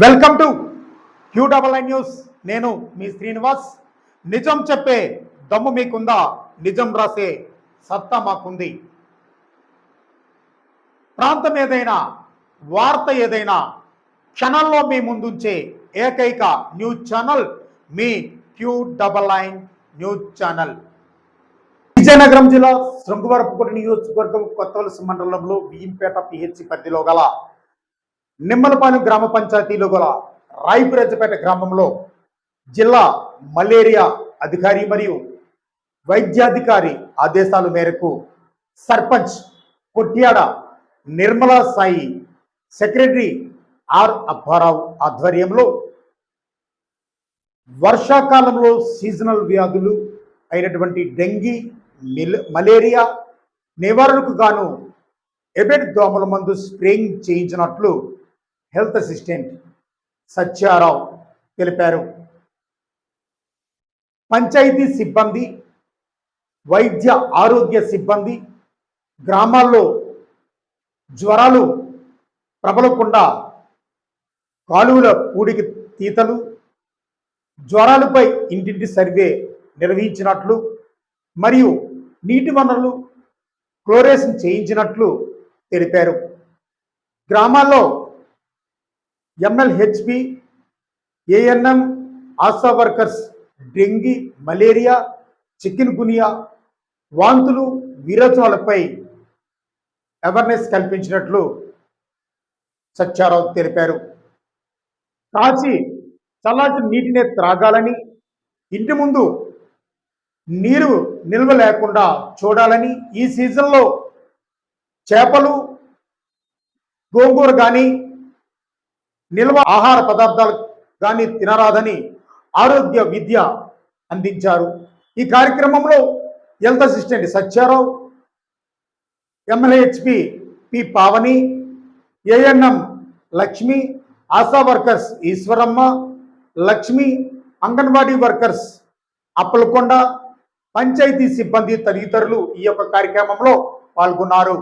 Welcome to QNN news. నేను మీ శ్రీనివాస్. నిజం చెప్పే దమ్ము మీకుందా? నిజం రాసే సత్తా మాకుంది. ప్రాంతం ఏదైనా, వార్త ఏదైనా క్షణంలో మీ ముందుంచే ఏకైక న్యూస్ ఛానల్ మీ QNN న్యూస్ ఛానల్. విజయనగరం జిల్లా శృంగవరపుకోట నియోజకవర్గం కొత్తవలస మండలంలో బియ్యంపేట PHC పరిధిలో గల నిమ్మలపాలెం గ్రామ పంచాయతీలో గల రాయిపురెజ్జపేట గ్రామంలో జిల్లా మలేరియా అధికారి మరియు వైద్యాధికారి ఆదేశాల మేరకు సర్పంచ్ కొట్యాడ నిర్మలా సాయి, సెక్రటరీ ఆర్ అప్పారావు ఆధ్వర్యంలో వర్షాకాలంలో సీజనల్ వ్యాధులు అయినటువంటి డెంగీ, మలేరియా నివారణకు గాను ఎబెడ్ దోమల మందు స్ప్రేయింగ్ చేయించినట్లు హెల్త్ అసిస్టెంట్ సత్యారావు తెలిపారు. పంచాయతీ సిబ్బంది, వైద్య ఆరోగ్య సిబ్బంది గ్రామాల్లో జ్వరాలు ప్రబలకుండా కాలువల పూడికి తీతలు, జ్వరాలపై ఇంటింటి సర్వే నిర్వహించినట్లు మరియు నీటి వనరులు క్లోరేషన్ చేయించినట్లు తెలిపారు. గ్రామాల్లో MLHP, ANM, Asha workers dengue, malaria, chikungunya, వాంతులు, విరోచనాలపై అవేర్నెస్ కల్పించినట్లు సత్యారావు తెలిపారు. కాచి చల్లాటి నీటినే త్రాగాలని, ఇంటి ముందు నీరు నిల్వ లేకుండా చూడాలని, ఈ సీజన్లో చేపలు, గోంగూర కానీ నిల్వ ఆహార పదార్థాలు కానీ తినరాదని ఆరోగ్య విద్య అందించారు. ఈ కార్యక్రమంలో health assistant Satyarao, MLHP P Pavani, ANM Lakshmi, ASHA workers Eswaramma, Lakshmi, anganwadi workers Appalakonda, panchayat సిబ్బంది తదితరులు ఈ యొక్క కార్యక్రమంలో పాల్గొన్నారు.